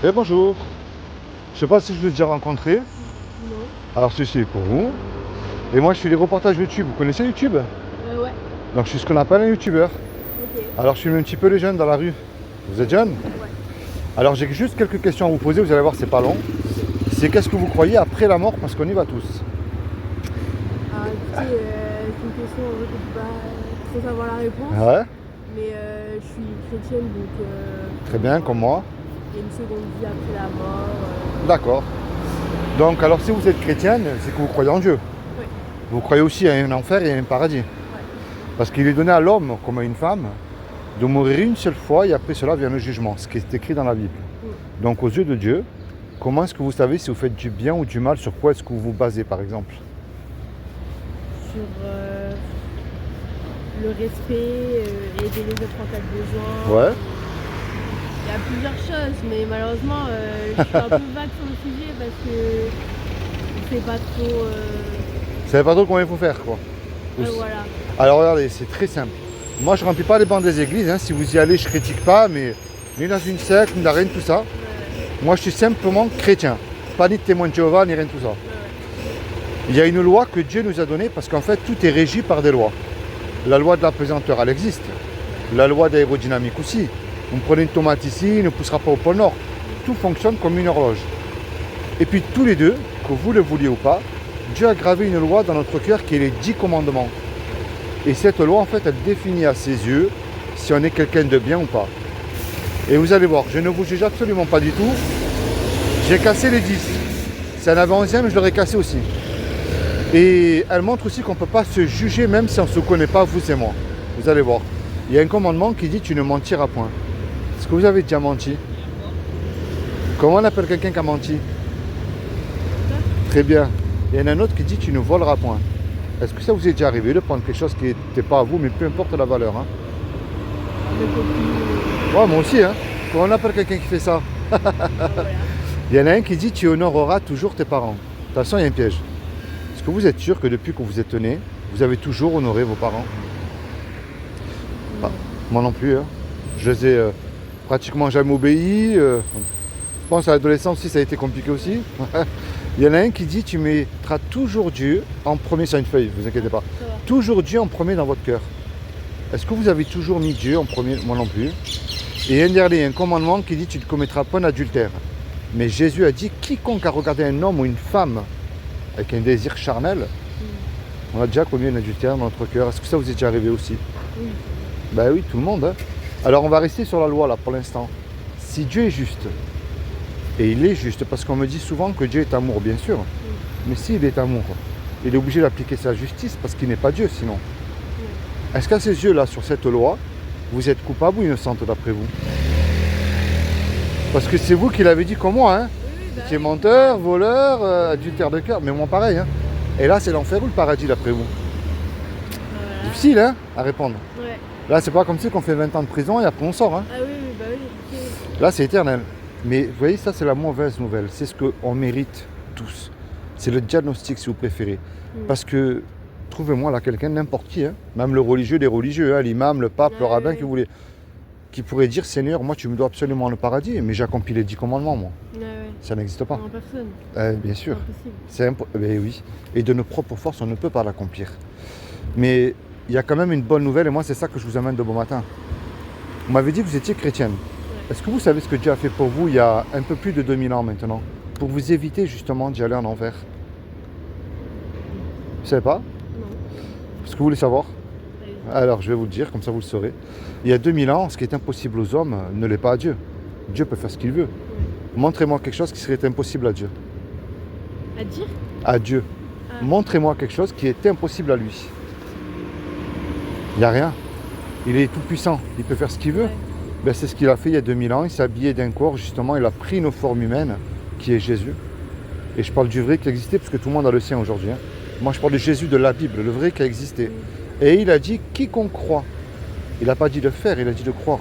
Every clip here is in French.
Bonjour. Je sais pas si je vous ai déjà rencontré. Non. Alors ceci est pour vous. Et moi je fais des reportages YouTube. Vous connaissez YouTube? Ouais. Donc je suis ce qu'on appelle un YouTuber. Ok. Alors je filme un petit peu les jeunes dans la rue. Vous êtes jeunes? Ouais. Alors j'ai juste quelques questions à vous poser, vous allez voir c'est pas long. C'est qu'est-ce que vous croyez après la mort parce qu'on y va tous? Alors écoutez, c'est une question en vrai que je peux pas trop savoir la réponse. Ouais, Mais je suis chrétienne donc. très bien, comme moi. Il y a une seconde vie après la mort. D'accord. Donc alors si vous êtes chrétienne, c'est que vous croyez en Dieu. Oui. Vous croyez aussi à un enfer et à un paradis. Ouais. Parce qu'il est donné à l'homme, comme à une femme, de mourir une seule fois et après cela vient le jugement, ce qui est écrit dans la Bible. Donc aux yeux de Dieu, comment est-ce que vous savez si vous faites du bien ou du mal? Sur quoi est-ce que vous vous basez par exemple? Sur le respect, aider les autres en cas de besoin. Ouais. Il y a plusieurs choses, mais malheureusement, je suis un peu vague sur le sujet parce que je sais pas trop. Vous savez pas trop comment il faut faire quoi. Voilà. Alors regardez, c'est très simple. Moi je remplis pas les bancs des églises, hein. Si vous y allez je critique pas, mais ni dans une secte, ni dans rien de tout ça. Moi je suis simplement chrétien. Pas ni de témoin de Jéhovah, ni rien de tout ça. Il y a une loi que Dieu nous a donnée parce qu'en fait tout est régi par des lois. La loi de la pesanteur, elle existe. La loi d'aérodynamique aussi. Vous prenez une tomate ici, il ne poussera pas au pôle Nord. Tout fonctionne comme une horloge. Et puis tous les deux, que vous le vouliez ou pas, Dieu a gravé une loi dans notre cœur qui est les 10 commandements. Et cette loi, en fait, elle définit à ses yeux si on est quelqu'un de bien ou pas. Et vous allez voir, je ne vous juge absolument pas du tout. J'ai cassé les 10. Si en avait 11e, je l'aurais cassé aussi. Et elle montre aussi qu'on ne peut pas se juger même si on ne se connaît pas, vous et moi. Vous allez voir. Il y a un commandement qui dit tu ne mentiras point. Est-ce que vous avez déjà menti? Comment on appelle quelqu'un qui a menti? Très bien. Il y en a un autre qui dit tu ne voleras point. Est-ce que ça vous est déjà arrivé de prendre quelque chose qui n'était pas à vous, mais peu importe la valeur, hein? Mes copines. Ouais, moi aussi, hein. Comment on appelle quelqu'un qui fait ça? Voilà. Il y en a un qui dit tu honoreras toujours tes parents. De toute façon, il y a un piège. Est-ce que vous êtes sûr que depuis que vous êtes né, vous avez toujours honoré vos parents? Ah, moi non plus, hein. Je les ai pratiquement jamais obéis. Je pense à l'adolescence aussi, ça a été compliqué aussi. Il y en a un qui dit tu mettras toujours Dieu en premier sur une feuille, vous inquiétez pas. Ça va. Toujours Dieu en premier dans votre cœur. Est-ce que vous avez toujours mis Dieu en premier? Moi non plus. Et un dernier, un commandement qui dit tu ne commettras pas d'adultère. Mais Jésus a dit quiconque a regardé un homme ou une femme avec un désir charnel, on a déjà commis un adultère dans notre cœur. Est-ce que ça vous est déjà arrivé aussi? Oui. Ben oui, tout le monde, hein. Alors on va rester sur la loi là pour l'instant. Si Dieu est juste, et il est juste, parce qu'on me dit souvent que Dieu est amour, bien sûr. Mais s'il est amour, il est obligé d'appliquer sa justice parce qu'il n'est pas Dieu sinon. Est-ce qu'à ses yeux là, sur cette loi, vous êtes coupable ou innocente d'après vous? Parce que c'est vous qui l'avez dit comme moi, hein. Qui est menteur, voleur, adultère de cœur, mais moi pareil, hein. Et là c'est l'enfer ou le paradis d'après vous? Voilà. Difficile, hein, à répondre. Ouais. Là c'est pas comme si qu'on fait 20 ans de prison et après on sort, hein. Ah oui, bah oui. Ok. Là c'est éternel. Mais vous voyez, ça c'est la mauvaise nouvelle. C'est ce qu'on mérite tous. C'est le diagnostic si vous préférez. Parce que, trouvez-moi là quelqu'un, n'importe qui, hein, même le religieux des religieux, hein, l'imam, le pape, le rabbin, que vous voulez, qui pourrait dire Seigneur, moi tu me dois absolument le paradis, mais j'ai accompli les 10 commandements, moi. Ouais. Ça n'existe pas. En personne. Bien sûr. Impossible. Ben oui. Et de nos propres forces, on ne peut pas l'accomplir. Mais il y a quand même une bonne nouvelle, et moi c'est ça que je vous amène de bon matin. Vous m'avez dit que vous étiez chrétienne. Est-ce que vous savez ce que Dieu a fait pour vous il y a un peu plus de 2000 ans maintenant? Pour vous éviter justement d'y aller en enfer. Vous savez pas? Non. Est-ce que vous voulez savoir? Allez. Alors je vais vous le dire, comme ça vous le saurez. Il y a 2000 ans, ce qui est impossible aux hommes ne l'est pas à Dieu. Dieu peut faire ce qu'il veut. Montrez-moi quelque chose qui serait impossible à Dieu. À dire? À Dieu. Ah. Montrez-moi quelque chose qui est impossible à lui. Il n'y a rien. Il est tout puissant. Il peut faire ce qu'il veut. Ouais. Ben, c'est ce qu'il a fait il y a 2000 ans. Il s'est habillé d'un corps, justement. Il a pris nos formes humaines, qui est Jésus. Et je parle du vrai qui existait, parce que tout le monde a le sien aujourd'hui, hein. Moi, je parle de Jésus de la Bible, le vrai qui a existé. Et il a dit, quiconque croit, il n'a pas dit de faire, il a dit de croire,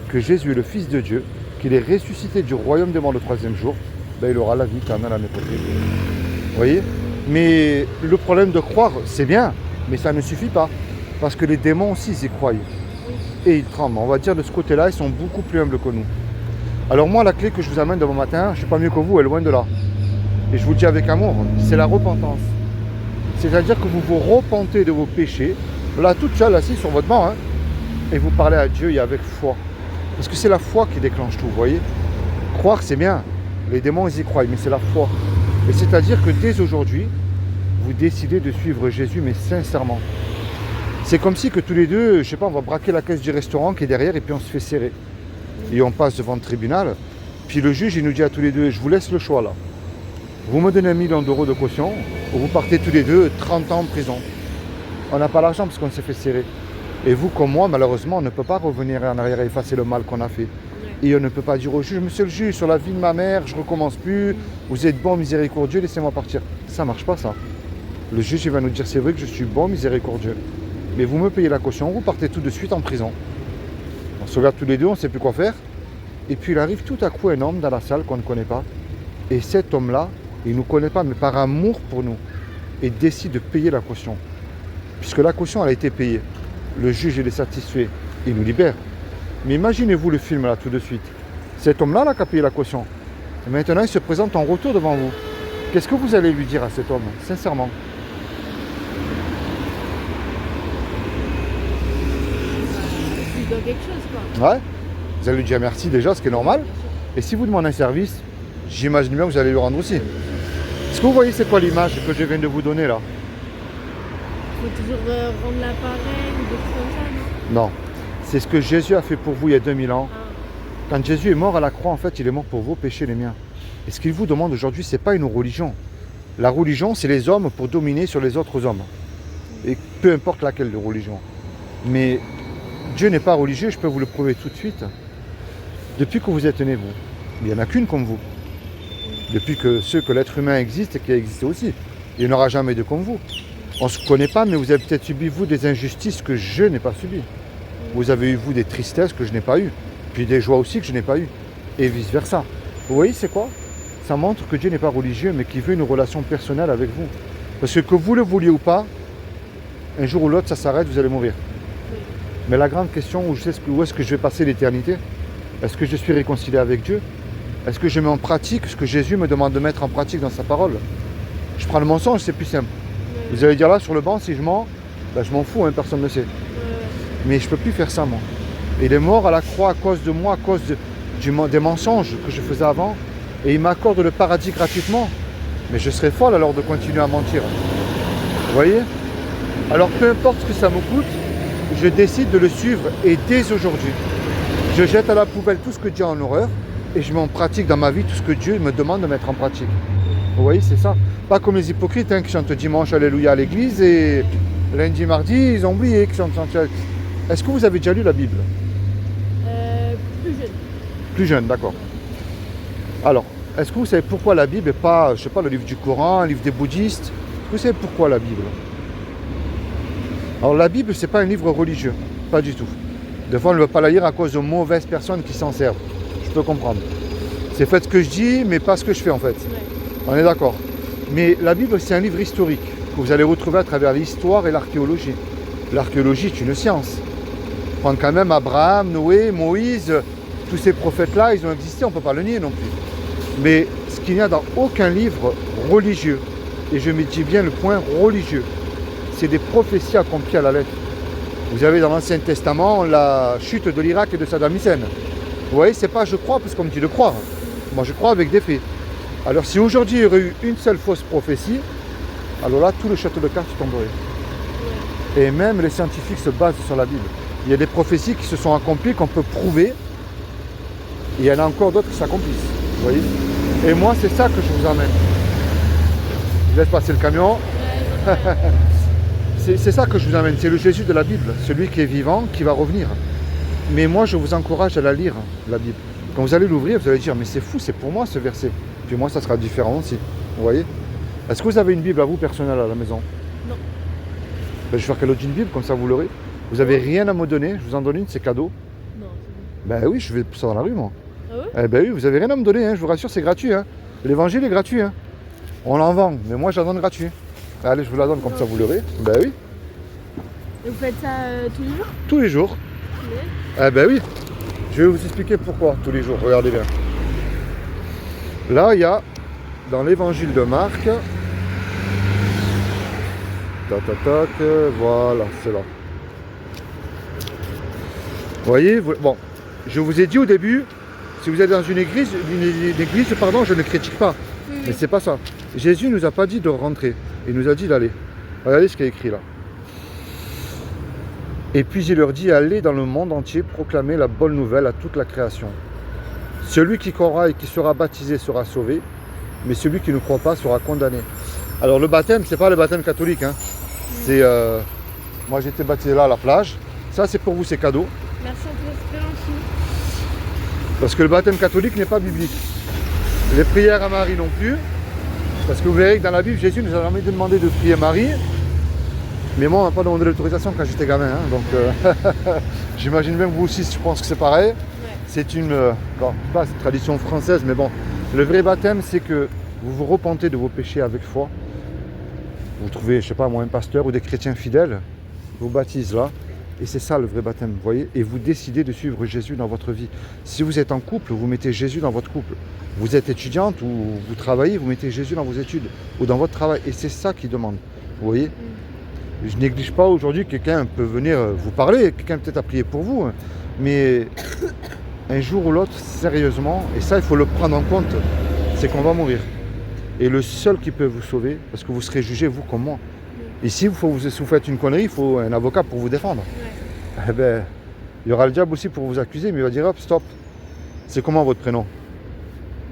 que Jésus est le Fils de Dieu, qu'il est ressuscité du royaume des morts le 3e jour, ben, il aura la vie éternelle à mes côtés. Vous voyez? Mais le problème de croire, c'est bien, mais ça ne suffit pas. Parce que les démons aussi, ils y croient. Et ils tremblent. On va dire de ce côté-là, ils sont beaucoup plus humbles que nous. Alors moi, la clé que je vous amène demain matin, je ne suis pas mieux que vous, elle est loin de là. Et je vous le dis avec amour, c'est la repentance. C'est-à-dire que vous vous repentez de vos péchés, là toute seule, assise sur votre banc, hein, et vous parlez à Dieu et avec foi. Parce que c'est la foi qui déclenche tout, vous voyez. Croire, c'est bien. Les démons, ils y croient, mais c'est la foi. Et c'est-à-dire que dès aujourd'hui, vous décidez de suivre Jésus, mais sincèrement. C'est comme si que tous les deux, je sais pas, on va braquer la caisse du restaurant qui est derrière et puis on se fait serrer. Et on passe devant le tribunal. Puis le juge, il nous dit à tous les deux, je vous laisse le choix là. Vous me donnez 1 million d'euros de caution, ou vous partez tous les deux 30 ans en prison. On n'a pas l'argent parce qu'on s'est fait serrer. Et vous, comme moi, malheureusement, on ne peut pas revenir en arrière et effacer le mal qu'on a fait. Et on ne peut pas dire au juge, monsieur le juge, sur la vie de ma mère, je ne recommence plus, vous êtes bon, miséricordieux, laissez-moi partir. Ça ne marche pas, ça. Le juge, il va nous dire, c'est vrai que je suis bon, miséricordieux. Mais vous me payez la caution, vous partez tout de suite en prison. On se regarde tous les deux, on ne sait plus quoi faire. Et puis il arrive tout à coup un homme dans la salle qu'on ne connaît pas. Et cet homme-là, il ne nous connaît pas, mais par amour pour nous, et décide de payer la caution. Puisque la caution, elle a été payée. Le juge, il est satisfait, il nous libère. Mais imaginez-vous le film là tout de suite. Cet homme-là qui a payé la caution. Et maintenant, il se présente en retour devant vous. Qu'est-ce que vous allez lui dire à cet homme, sincèrement? Il doit quelque chose, quoi. Ouais. Vous allez lui dire merci déjà, ce qui est normal. Et si vous demandez un service, j'imagine bien que vous allez lui rendre aussi. Est-ce que vous voyez c'est quoi l'image que je viens de vous donner là? Il faut toujours rendre l'appareil ou des trucs comme ça, non? Non. C'est ce que Jésus a fait pour vous il y a 2000 ans. Ah. Quand Jésus est mort à la croix, en fait, il est mort pour vos péchés, les miens. Et ce qu'il vous demande aujourd'hui, ce n'est pas une religion. La religion, c'est les hommes pour dominer sur les autres hommes. Et peu importe laquelle de religion. Mais Dieu n'est pas religieux, je peux vous le prouver tout de suite. Depuis que vous êtes né, vous, il n'y en a qu'une comme vous. Depuis que l'être humain existe et qui a existé aussi. Il n'y en aura jamais deux comme vous. On ne se connaît pas, mais vous avez peut-être subi, vous, des injustices que je n'ai pas subies. Vous avez eu, vous, des tristesses que je n'ai pas eues. Puis des joies aussi que je n'ai pas eues. Et vice-versa. Vous voyez, c'est quoi? Ça montre que Dieu n'est pas religieux, mais qu'il veut une relation personnelle avec vous. Parce que vous le vouliez ou pas, un jour ou l'autre, ça s'arrête, vous allez mourir. Mais la grande question, où est-ce que je vais passer l'éternité? Est-ce que je suis réconcilié avec Dieu? Est-ce que je mets en pratique ce que Jésus me demande de mettre en pratique dans sa parole? Je prends le mensonge, c'est plus simple. Vous allez dire là, sur le banc, si je mens, ben, je m'en fous, hein, personne ne le sait. Mais je ne peux plus faire ça, moi. Il est mort à la croix à cause de moi, à cause des mensonges que je faisais avant. Et il m'accorde le paradis gratuitement. Mais je serais folle alors de continuer à mentir. Vous voyez? Alors peu importe ce que ça me coûte, je décide de le suivre. Et dès aujourd'hui, je jette à la poubelle tout ce que Dieu a en horreur. Et je mets en pratique dans ma vie tout ce que Dieu me demande de mettre en pratique. Vous voyez, c'est ça. Pas comme les hypocrites hein, qui chantent dimanche Alléluia à l'église et lundi, mardi, ils ont oublié qu'ils chantent. Est-ce que vous avez déjà lu la Bible? Plus jeune. Plus jeune, d'accord. Alors, est-ce que vous savez pourquoi la Bible n'est pas, je sais pas, le livre du Coran, le livre des bouddhistes? Est-ce que vous savez pourquoi la Bible? Alors la Bible, c'est pas un livre religieux, pas du tout. Des fois, on ne veut pas la lire à cause de mauvaises personnes qui s'en servent. Je peux comprendre. C'est fait ce que je dis, mais pas ce que je fais en fait. Ouais. On est d'accord. Mais la Bible, c'est un livre historique que vous allez retrouver à travers l'histoire et l'archéologie. L'archéologie est une science. Prendre quand même Abraham, Noé, Moïse, tous ces prophètes-là, ils ont existé, on ne peut pas le nier non plus. Mais ce qu'il n'y a dans aucun livre religieux, et je me dis bien le point religieux, c'est des prophéties accomplies à la lettre. Vous avez dans l'Ancien Testament la chute de l'Irak et de Saddam Hussein. Vous voyez, c'est pas je crois parce qu'on me dit de croire. Moi je crois avec des faits. Alors si aujourd'hui il y aurait eu une seule fausse prophétie, alors là tout le château de cartes tomberait. Et même les scientifiques se basent sur la Bible. Il y a des prophéties qui se sont accomplies, qu'on peut prouver, et il y en a encore d'autres qui s'accomplissent. Vous voyez? Et moi c'est ça que je vous emmène. Je laisse passer le camion. C'est ça que je vous amène, c'est le Jésus de la Bible, celui qui est vivant, qui va revenir. Mais moi, je vous encourage à la lire, la Bible. Quand vous allez l'ouvrir, vous allez dire, mais c'est fou, c'est pour moi ce verset. Puis moi, ça sera différent aussi. Vous voyez? Est-ce que vous avez une Bible à vous personnelle à la maison? Non. Ben, je vais faire cadeau d'une Bible, comme ça vous l'aurez. Vous n'avez rien à me donner, je vous en donne une, c'est cadeau. Non, c'est bon. Ben oui, je vais ça dans la rue, moi. Ah ouais? Eh ben oui, vous n'avez rien à me donner, hein, je vous rassure, c'est gratuit. Hein. L'évangile est gratuit. Hein. On l'en vend, mais moi, je la donne gratuit. Allez, je vous la donne, comme ça vous l'aurez. Ben oui. Et vous faites ça tous les jours? Tous les jours. Ouais. Eh ben oui. Je vais vous expliquer pourquoi tous les jours, regardez bien. Là, il y a, dans l'évangile de Marc, voilà, c'est là. Vous voyez, bon, je vous ai dit au début, si vous êtes dans une église, pardon, je ne critique pas. Oui, Mais c'est pas ça. Jésus nous a pas dit de rentrer, il nous a dit d'aller. Regardez ce qu'il y a écrit là. Et puis il leur dit, allez dans le monde entier, proclamer la bonne nouvelle à toute la création. Celui qui croira et qui sera baptisé sera sauvé, mais celui qui ne croit pas sera condamné. Alors le baptême, c'est pas le baptême catholique, hein. C'est, moi j'ai été baptisé là à la plage. Ça c'est pour vous, c'est cadeau. Merci à toi, c'est très gentil. Parce que le baptême catholique n'est pas biblique. Les prières à Marie non plus. Parce que vous verrez que dans la Bible, Jésus nous a jamais demandé de prier Marie. Mais moi, on m'a pas demandé l'autorisation quand j'étais gamin. Hein, donc j'imagine bien que vous aussi, je pense que c'est pareil. Ouais. C'est une, bon, pas une tradition française, mais bon. Le vrai baptême, c'est que vous vous repentez de vos péchés avec foi. Vous trouvez, je sais pas moi, un pasteur ou des chrétiens fidèles, vous baptisent là. Et c'est ça le vrai baptême, vous voyez. Et vous décidez de suivre Jésus dans votre vie. Si vous êtes en couple, vous mettez Jésus dans votre couple. Vous êtes étudiante ou vous travaillez, vous mettez Jésus dans vos études ou dans votre travail. Et c'est ça qu'il demande, vous voyez. Je néglige pas aujourd'hui, quelqu'un peut venir vous parler, quelqu'un peut-être a prié pour vous. Mais un jour ou l'autre, sérieusement, et ça il faut le prendre en compte, c'est qu'on va mourir. Et le seul qui peut vous sauver, parce que vous serez jugé, vous comme moi. Ici, si vous faites une connerie, il faut un avocat pour vous défendre. Ouais. Eh ben, il y aura le diable aussi pour vous accuser, mais il va dire hop, stop. C'est comment votre prénom?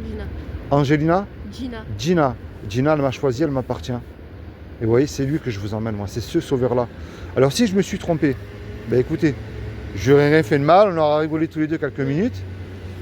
Gina. Angelina? Gina. Gina. Gina, elle m'a choisi, elle m'appartient. Et vous voyez, c'est lui que je vous emmène, moi. C'est ce sauveur-là. Alors si je me suis trompé, ben écoutez, je n'aurais rien fait de mal, on aura rigolé tous les deux quelques minutes.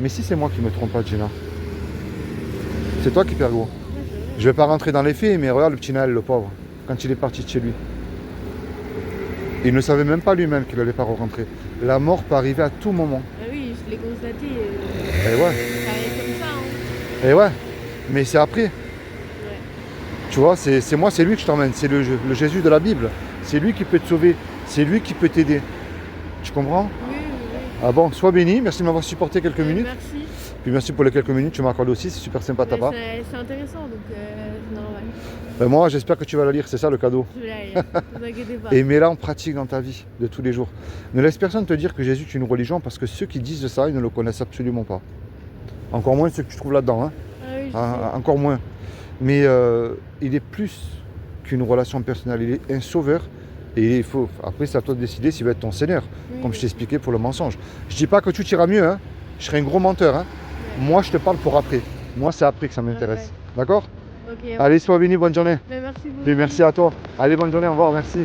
Mais si c'est moi qui me trompe pas, Gina, c'est toi qui perds gros. Je vais pas rentrer dans les faits, mais regarde le petit Naël, le pauvre, quand il est parti de chez lui. Il ne savait même pas lui-même qu'il n'allait pas rentrer. La mort peut arriver à tout moment. Ah oui, je l'ai constaté. Et ouais, Ça arrive comme ça. Hein. et ouais. Mais c'est après. Ouais. Tu vois, c'est moi, c'est lui que je t'emmène. C'est le Jésus de la Bible. C'est lui qui peut te sauver. C'est lui qui peut t'aider. Tu comprends? Oui, oui, oui. Ah bon, sois béni. Merci de m'avoir supporté quelques minutes. Merci. Puis merci pour les quelques minutes que tu m'as accordé aussi. C'est super sympa de ta part. C'est intéressant, donc c'est normal. Ben moi, j'espère que tu vas la lire. C'est ça le cadeau. Je vais la lire, ne vous inquiétez pas. Et mets-la en pratique dans ta vie de tous les jours. Ne laisse personne te dire que Jésus est une religion parce que ceux qui disent ça, ils ne le connaissent absolument pas. Encore moins ceux que tu trouves là-dedans. Hein. Ah oui, je Ah, sais. encore moins. Mais il est plus qu'une relation personnelle. Il est un sauveur. Et il faut, après, c'est à toi de décider s'il va être ton Seigneur. Oui. Comme je t'ai expliqué pour le mensonge. Je dis pas que tout ira mieux. Hein. Je serai un gros menteur. Hein. Ouais. Moi, je te parle pour après. Moi, c'est après que ça m'intéresse. Ouais. D'accord? Ok, Allez, sois béni. Bonne journée. mais merci beaucoup. Et merci à toi. Allez, bonne journée. Au revoir. Merci.